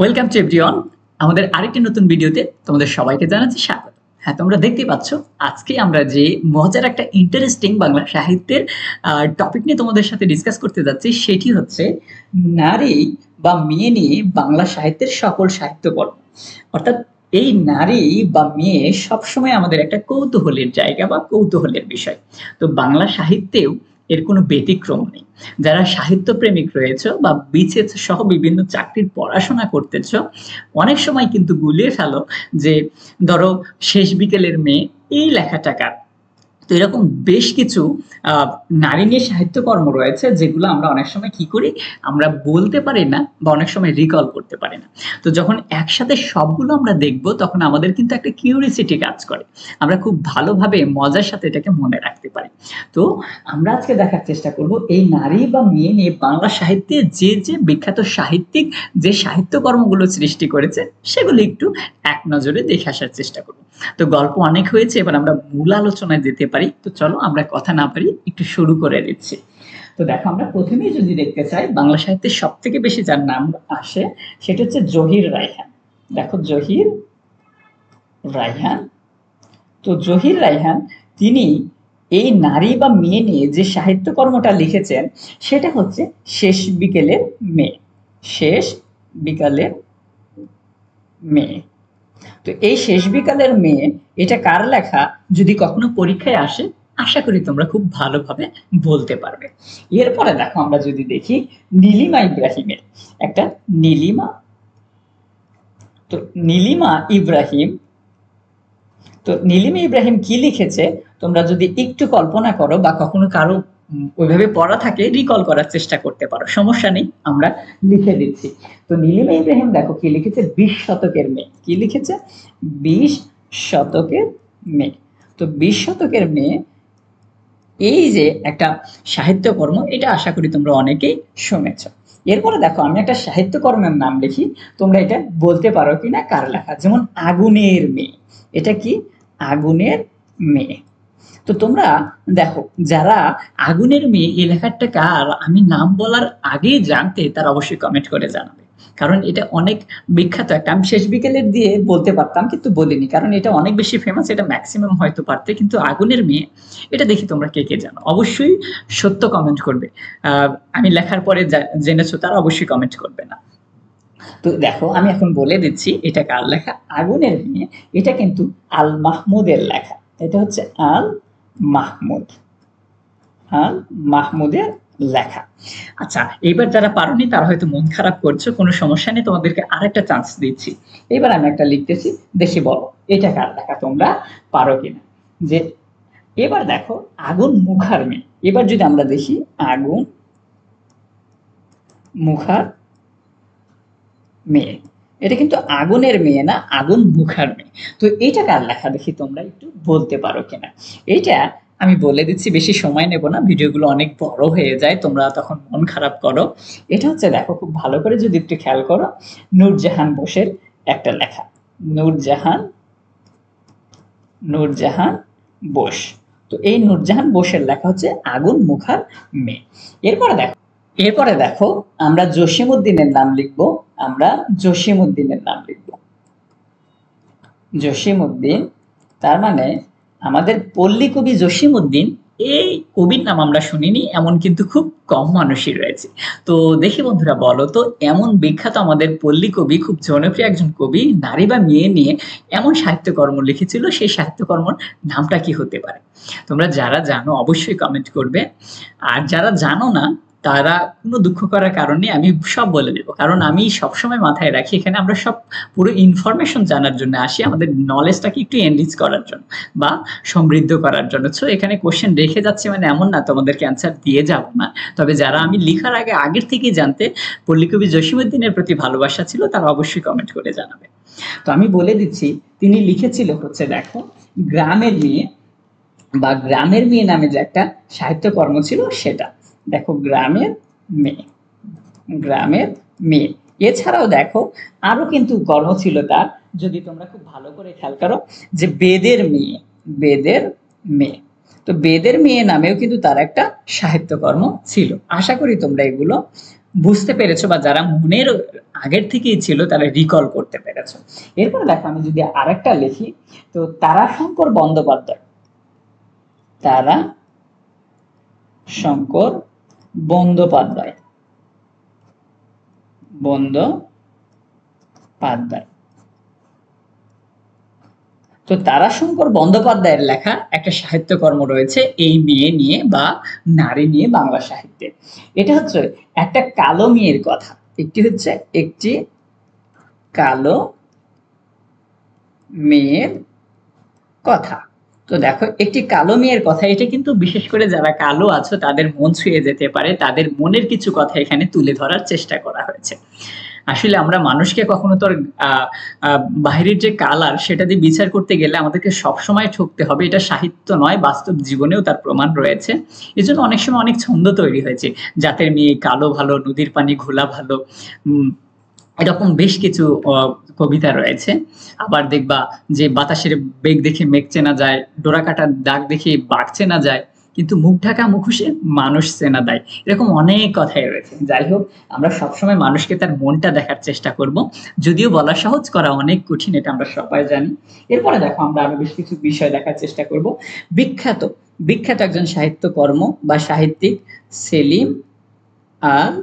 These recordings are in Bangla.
Welcome to everyone. আমাদের আরেকটি নতুন ভিডিওতে তোমাদের সবাইকে জানাচ্ছি স্বাগত। হ্যাঁ, তোমরা দেখতে পাচ্ছ আজকে আমরা যে মজার একটা ইন্টারেস্টিং বাংলা সাহিত্যের টপিক নিয়ে তোমাদের সাথে ডিসকাস করতে যাচ্ছি, সেটি হচ্ছে নারী বা মেয়ে নিয়ে বাংলা সাহিত্যের সকল সাহিত্যকর্ম। অর্থাৎ এই নারী বা মেয়ে সবসময় আমাদের একটা কৌতূহলের জায়গা বা কৌতূহলের বিষয়। তো বাংলা সাহিত্যেও এর কোনো ব্যতিক্রম নেই। যারা সাহিত্য প্রেমিক রয়েছে বা বিসিএস সহ বিভিন্ন চাকরির পড়াশোনা করতেছ, অনেক সময় কিন্তু গুলিয়ে ফেলো যে ধরো শেষ বিকেলের মেয়ে এই লেখাটা কার। তো এরকম বেশ কিছু নারী নিয়ে সাহিত্যকর্ম রয়েছে যেগুলো আমরা অনেক সময় কি করি, আমরা বলতে পারি না বা অনেক সময় রিকল করতে পারি না। তো যখন একসাথে সবগুলো আমরা দেখব তখন আমাদের কিন্তু একটা কিউরিসিটি কাজ করে, আমরা খুব ভালোভাবে মজার সাথে এটাকে মনে রাখতে পারি। তো আমরা আজকে দেখার চেষ্টা করব এই নারী বা মেয়ে নিয়ে বাংলা সাহিত্যে যে যে বিখ্যাত সাহিত্যিক যে সাহিত্যকর্মগুলো সৃষ্টি করেছে সেগুলো একটু এক নজরে দেখে আসার চেষ্টা করব। তো গল্প অনেক হয়েছে, এবার আমরা মূল আলোচনায় যেতে পারি। তো চলো আমরা কথা না পারি একটু শুরু করে দিচ্ছি। তো দেখো, আমরা প্রথমেই যদি দেখতে চাই বাংলা সাহিত্যের সব থেকে বেশি যার নাম আসে সেটা হচ্ছে জহির রায়হান। দেখো, জহির রায়হান। তো জহির রায়হান তিনি এই নারী বা মেয়ে নিয়ে যে সাহিত্যকর্মটা লিখেছেন সেটা হচ্ছে শেষ বিকেলের মেয়ে। শেষ বিকালের মেয়ে। তো এই শেষ বিকালের মেয়ে এটা কার লেখা যদি কখনো পরীক্ষায় আসে, আশা করি তোমরা খুব ভালোভাবে বলতে পারবে। এরপরে দেখো, আমরা যদি দেখি নীলিমা ইব্রাহিমের একটা নীলিমা। তো নীলিমা ইব্রাহিম, তো নীলিমা ইব্রাহিম কি লিখেছে তোমরা যদি একটু কল্পনা করো বা কখনো কারো ওইভাবে পড়া থাকে রিকল করার চেষ্টা করতে পারো, সমস্যা নেই, আমরা লিখে দিচ্ছি। তো নীলিমা ইব্রাহিম দেখো কি লিখেছে, 20 শতকের মেয়ে। কি লিখেছে? 20 শতকের মেয়ে। তো 20 শতকের মেয়ে এই যে একটা সাহিত্যকর্ম, এটা আশা করি তোমরা অনেকেই শুনেছ। এরপরে দেখো, আমি একটা সাহিত্যকর্মের নাম লিখি, তোমরা এটা বলতে পারো কিনা কার লেখা। যেমন আগুনের মেয়ে। এটা কি? আগুনের মেয়ে। তো তোমরা দেখো, যারা আগুনের মেয়ে এই লেখাটা কার আমি নাম বলার আগেই জানতে, তারা অবশ্যই কমেন্ট করে জানাবে, কারণ এটা অনেক বিখ্যাত একটা। আমি শেষ বিকেলের দিয়ে বলতে পারতাম কিন্তু বলিনি, কারণ এটা অনেক বেশি ফেমাস, এটা ম্যাক্সিমাম হয়তো পারতে, কিন্তু আগুনের মেয়ে এটা দেখি তোমরা কে কে জানো, অবশ্যই সত্য কমেন্ট করবে। আমি লেখার পরে জেনেছো তারা অবশ্যই কমেন্ট করবে না। তো দেখো, আমি এখন বলে দিচ্ছি এটা কার লেখা। আগুনের মেয়ে এটা কিন্তু আল মাহমুদের লেখা। এটা হচ্ছে আল মাহমুদ, আল মাহমুদের লেখা। আচ্ছা, এবার যারা পারোনি তারা হয়তো মন খারাপ করছো, কোনো সমস্যা নেই, তোমাদেরকে আরেকটা চান্স দিচ্ছি। এবার আমি একটা লিখতেছি, দেখি বলো এটা কার লেখা, তোমরা পারো কিনা। যে এবার দেখো, আগুন মুখার মেয়ে। এবার যদি আমরা দেখি আগুন মুখার মেয়ে, এটা কিন্তু আগুনের মেয়ে না, আগুন মুখার মেয়ে। তো এটা কার লেখা দেখি তোমরা একটু বলতে পারো কিনা। এইটা আমি বলে দিচ্ছি, বেশি সময় নেব না, ভিডিওগুলো অনেক বড় হয়ে যায়, তোমরা তখন মন খারাপ করো। এটা হচ্ছে, দেখো খুব ভালো করে যদি একটু খেয়াল করো, নূরজাহান বোসের একটা লেখা। নূরজাহান বোস। তো এই নূরজাহান বোসের লেখা হচ্ছে আগুন মুখার মেয়ে। এরপরে দেখো আমরা জসিমউদ্দিনের নাম লিখবো। জসিমউদ্দিন, তার মানে আমাদের পল্লী কবি জসিমউদ্দিন। এই কবির নাম আমরা শুনিনি এমন কিন্তু খুব কম মানুষই রয়েছে। তো দেখি বন্ধুরা, বলো তো এমন বিখ্যাত আমাদের পল্লী কবি, খুব জনপ্রিয় একজন কবি, নারী বা মেয়ে নিয়ে এমন সাহিত্যকর্ম লিখেছিল, সেই সাহিত্যকর্মর নামটা কি হতে পারে? তোমরা যারা জানো অবশ্যই কমেন্ট করবে, আর যারা জানো না তারা কোনো দুঃখ করার কারণ নেই, আমি সব বলে দেবো, কারণ আমি সবসময় মাথায় রাখি এখানে আমরা সব পুরো ইনফরমেশন জানার জন্য আসি, আমাদের নলেজটাকে একটু এনরিচ করার জন্য বা সমৃদ্ধ করার জন্য। সো এখানে কোশ্চেন রেখে যাচ্ছে মানে এমন না তোমাদেরকে অ্যান্সার দিয়ে যাব না, তবে যারা আমি লিখার আগে আগের থেকেই জানতে পল্লীকবি জসিমউদ্দিনের প্রতি ভালোবাসা ছিল তারা অবশ্যই কমেন্ট করে জানাবে। তো আমি বলে দিচ্ছি, তিনি লিখেছিল হচ্ছে, দেখো, গ্রামের মেয়ে বা গ্রামের মেয়ে নামে যে একটা সাহিত্যকর্ম ছিল সেটা। দেখো, গ্রামের মেয়ে। এছাড়াও দেখো আরো কিন্তু কর্ম ছিল তার, যদি তোমরা খুব ভালো করে খেয়াল করো, যে বেদের মেয়ে। তো বেদের মেয়ে নামেও কিন্তু তার একটা সাহিত্যকর্ম ছিল। আশা করি তোমরা এগুলো বুঝতে পেরেছো বা যারা মনের আগের থেকেই ছিল তারা রিকল করতে পেরেছো। এরপর দেখো আমি যদি আরেকটা লিখি, তো তারাশঙ্কর বন্দ্যোপাধ্যায়, তারাশঙ্কর বন্দ্যোপাধ্যায়, বন্দ্যোপাধ্যায়। তো তারাশঙ্কর বন্দ্যোপাধ্যায়ের লেখা একটা সাহিত্যকর্ম রয়েছে এই মেয়ে নিয়ে বা নারী নিয়ে বাংলা সাহিত্যে। এটা হচ্ছে একটা কালো মেয়ের কথা, একটি কালো মেয়ের কথা। তো দেখো একটি কালো মেয়ের কথা, এটা কিন্তু বিশেষ করে যারা কালো আছো তাদের মন ছুঁয়ে যেতে পারে, তাদের মনের কিছু কথা এখানে তুলে ধরার চেষ্টা করা হয়েছে। আসলে আমরা মানুষকে কখনো তো বাহিরের যে কালার সেটা দিয়ে বিচার করতে গেলে আমাদেরকে সবসময় ঠকতে হবে, এটা সাহিত্য নয়, বাস্তব জীবনেও তার প্রমাণ রয়েছে। এই জন্য অনেক সময় অনেক ছন্দ তৈরি হয়েছে, জাতের মেয়ে কালো ভালো, নদীর পানি ঘোলা ভালো, এরকম বেশ কিছু কবিতা রয়েছে। আবার দেখবা যে বাতাসের বেগ দেখে মেঘ চেনা যায়, ডোরা কাটার দাগ দেখে বাঘ চেনা যায়, কিন্তু মুখ ঢাকা মুখোশে মানুষ চেনা দেয়। এরকম অনেক কথাই রয়েছে। যাই হোক, আমরা সবসময় মানুষকে তার মনটা দেখার চেষ্টা করব, যদিও বলা সহজ করা অনেক কঠিন, এটা আমরা সবাই জানি। এরপরে দেখো আমরা আরো বেশ কিছু বিষয় দেখার চেষ্টা করব। বিখ্যাত বিখ্যাত একজন সাহিত্যকর্ম বা সাহিত্যিক সেলিম আল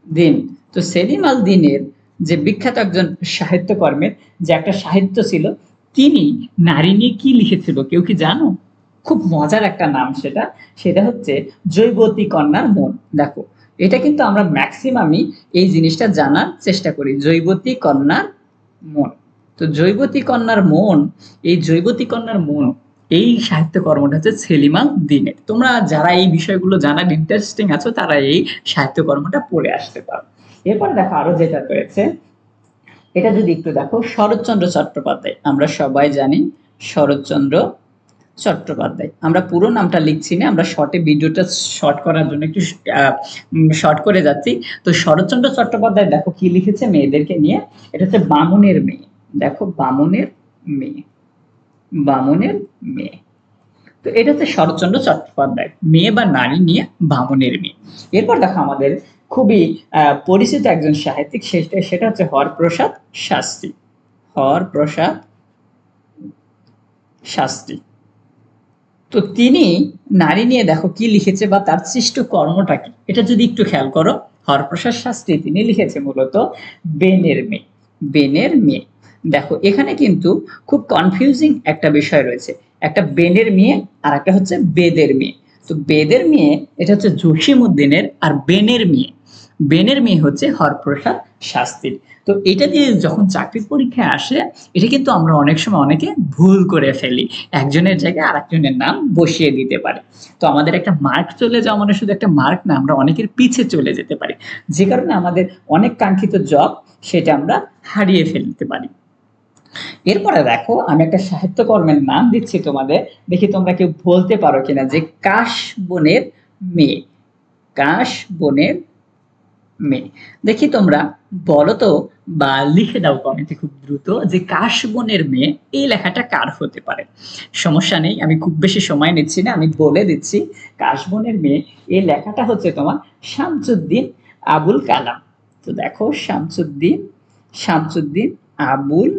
দিন। তো সেলিম আল দিনের যে বিখ্যাত একজন সাহিত্যকর্মের যে একটা সাহিত্য ছিল, তিনি নারী নিয়ে কি লিখেছিল কেউ কি জানো? খুব মজার একটা নাম সেটা, সেটা হচ্ছে জৈবতী কন্যার মন। দেখো এটা কিন্তু আমরা ম্যাক্সিমামই এই জিনিসটা জানার চেষ্টা করি, জৈবতী কন্যার মন। তো জৈবতী কন্যার মন, এই জৈবতী কন্যার মন এই সাহিত্যকর্মটা হচ্ছে সেলিম আল দিনের। তোমরা যারা এই বিষয়গুলো জানার ইন্টারেস্টিং আছো তারা এই সাহিত্যকর্মটা পড়ে আসতে পারো। এরপরে দেখো আরো যেটা রয়েছে, এটা যদি একটু দেখো, শরৎচন্দ্র চট্টোপাধ্যায়, আমরা সবাই জানি শরৎচন্দ্র চট্টোপাধ্যায়। আমরা পুরো নামটা লিখছি না, আমরা শর্টে ভিডিওটা শর্ট করার জন্য একটু শর্ট করে যাচ্ছি। তো শরৎচন্দ্র চট্টোপাধ্যায় দেখো কি লিখেছে মেয়েদেরকে নিয়ে, এটা হচ্ছে বামুনের মেয়ে। দেখো বামুনের মেয়ে, বামুনের মেয়ে। তো এটা হচ্ছে শরৎচন্দ্র চট্টোপাধ্যায়, মেয়ে বা নারী নিয়ে বামুনের মেয়ে। এরপর দেখো আমাদের খুবই পরিচিত একজন সাহিত্যিক, সেটা হচ্ছে হরপ্রসাদ শাস্ত্রী, হরপ্রসাদ শাস্ত্রী। তো তিনি নারী নিয়ে দেখো কি লিখেছে বা তার সৃষ্ট কর্মটা কি, এটা যদি একটু খেয়াল করো, হরপ্রসাদ শাস্ত্রী তিনি লিখেছে মূলত বেনের মেয়ে, বেনের মেয়ে। দেখো এখানে কিন্তু খুব কনফিউজিং একটা বিষয় রয়েছে, একটা বেনের মেয়ে আর একটা হচ্ছে বেদের মেয়ে। তো বেদের মেয়ে এটা হচ্ছে জসিমউদ্দিনের, আর বেনের মেয়ে হচ্ছে হরপ্রসাদ শাস্ত্রীর। তো এটা দিয়ে যখন চাকরির পরীক্ষায় আসে, এটা কিন্তু আমরা অনেক সময় অনেকে ভুল করে ফেলি, একজনের জায়গায় আরেকজনের নাম বসিয়ে দিতে পারে। তো আমাদের একটা মার্ক চলে যাওয়া মানে শুধু একটা মার্ক না, আমরা অনেকের পিছে চলে যেতে পারি, যে কারণে আমাদের অনেক কাঙ্ক্ষিত জব সেটা আমরা হারিয়ে ফেলতে পারি। এরপরে দেখো আমি একটা সাহিত্যকর্মের নাম দিচ্ছি তোমাদের, দেখি তোমরা কেউ বলতে পারো কিনা, যে কাশবনের মেয়ে, কাশবনের মেয়ে। দেখি তোমরা বলো তো বা লিখে দাও কমেন্টে খুব দ্রুত যে কাশবনের মেয়ে এই লেখাটা কার হতে পারে। সমস্যা নেই, আমি খুব বেশি সময় নিচ্ছি না, আমি বলে দিচ্ছি। কাশবনের মেয়ে এই লেখাটা হচ্ছে তোমার শামসুদ্দিন আবুল কালাম। তো দেখো শামসুদ্দিন আবুল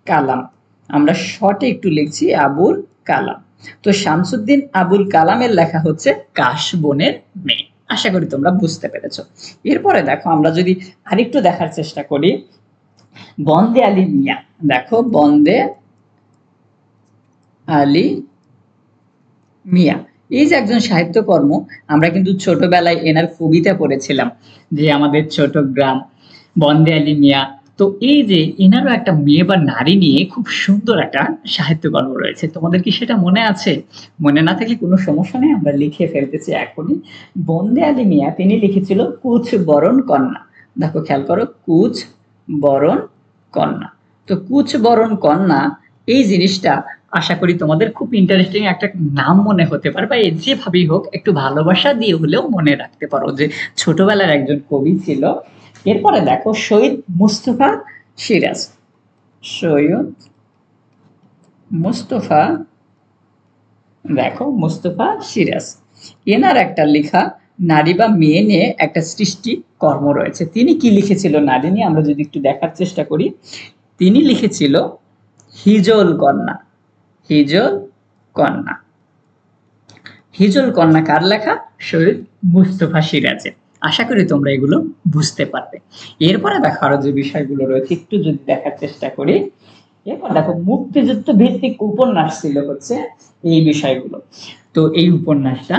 কালাম, আমরা শর্টে একটু লিখছি আবুল কালাম। তো শামসুদ্দিন আবুল কালামের লেখা হচ্ছে কাশবনের মেয়ে। আশা করি তোমরা বুঝতে পেরেছো। এরপরে দেখো আমরা যদি আরেকটু দেখার চেষ্টা করি, বন্দে আলী মিয়া। দেখো বন্দে আলী মিয়া এই যে একজন সাহিত্যকর্ম, আমরা কিন্তু ছোটবেলায় এনার কবিতা পড়েছিলাম, যে আমাদের ছোট গ্রাম, বন্দে আলী মিয়া। তো এই যে এনারও একটা মেয়ে বা নারী নিয়ে খুব সুন্দর একটা সাহিত্যকর্ম রয়েছে, তোমাদের কি সেটা মনে আছে? মনে না থাকলে কোনো সমস্যা নেই, আমরা লিখে ফেলতেছি এখনই। বন্দে আলী মিয়া তিনি লিখেছিল কুচ বরণ কন্যা। দেখো খেয়াল করো, কুচ বরণ কন্যা। তো কুচ বরণ কন্যা এই জিনিসটা আশা করি তোমাদের খুব ইন্টারেস্টিং একটা নাম মনে হতে পারে, বা যেভাবেই হোক একটু ভালোবাসা দিয়ে হলেও মনে রাখতে পারো যে ছোটবেলার একজন কবি ছিল। এরপরে দেখো শহীদ মুস্তফা সিরাজ, সৈয়দ মুস্তফা, দেখো মুস্তফা সিরাজ, এনার একটা লেখা নারী বা মেয়ে নিয়ে একটা সৃষ্টি কর্ম রয়েছে। তিনি কি লিখেছিল নারী নিয়ে আমরা যদি একটু দেখার চেষ্টা করি, তিনি লিখেছিল হিজল কন্যা। হিজল কন্যা। হিজল কন্যা কার লেখা? সৈয়দ মুস্তফা সিরাজের। আশা করি তোমরা এগুলো বুঝতে পারবে। এরপরে দেখো আরো যে বিষয়গুলো রয়েছে একটু যদি দেখার চেষ্টা করি। এরপর দেখো মুক্তিযুদ্ধ ভিত্তিক উপন্যাস ছিল হচ্ছে এই বিষয়গুলো। তো এই উপন্যাসটা,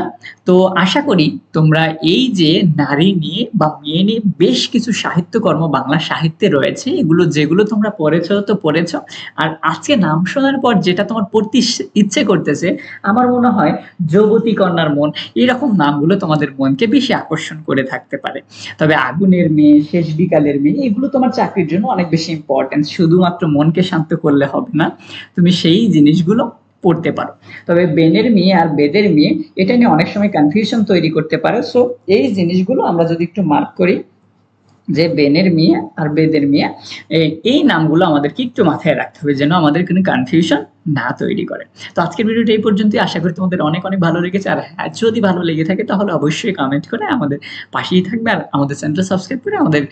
তো আশা করি তোমরা এই যে নারী নিয়ে বা মেয়ে নিয়ে বেশ কিছু সাহিত্যকর্ম বাংলা সাহিত্যে রয়েছে, এগুলো যেগুলো তোমরা পড়েছো তো পড়েছো। আর আজকে নাম শোনার পর যেটা তোমার পড়তে ইচ্ছে করতেছে, আমার মনে হয় যুবতী কন্যার মন, এরকম নামগুলো তোমাদের মনকে বেশি আকর্ষণ করে থাকতে পারে। তবে আগুনের মেয়ে, শেষ বিকালের মেয়ে, এগুলো তোমার চাকরির জন্য অনেক বেশি ইম্পর্টেন্ট। শুধুমাত্র মনকে শান্ত করলে হবে না, তুমি সেই জিনিসগুলো পড়তে পারো। তবে বেনের মেয়ে আর বেদের মেয়ে, এটা নিয়ে অনেক সময় কনফিউশন তৈরি করতে পারে। সো এই জিনিসগুলো আমরা যদি একটু মার্ক করি যে বেনের মেয়ে আর বেদের মেয়ে, এই নামগুলো আমাদেরকে একটু মাথায় রাখতে হবে যেন আমাদের কোনো কনফিউশন না তৈরি করে। তো আজকের ভিডিওটা এই পর্যন্তই। আশা করি তোমাদের অনেক অনেক ভালো লেগেছে। আর হ্যাঁ, যদি ভালো লেগে থাকে তাহলে অবশ্যই কমেন্ট করে আমাদের পাশেই থাকবে, আর আমাদের চ্যানেলটা সাবস্ক্রাইব করে আমাদের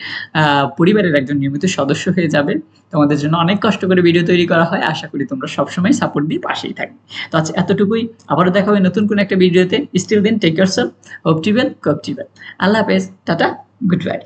পরিবারের একজন নিয়মিত সদস্য হয়ে যাবে। তোমাদের জন্য অনেক কষ্ট করে ভিডিও তৈরি করা হয়। আশা করি তোমরা সবসময় সাপোর্ট দিয়ে পাশেই থাকবে। তো আজ এতটুকুই, আবারও দেখা হবে নতুন কোনো একটা ভিডিওতে। Still then take yourself, hope টিভেল, কোপ টিভেল। আল্লাহ হাফেজ, টাটা, গুড বাই।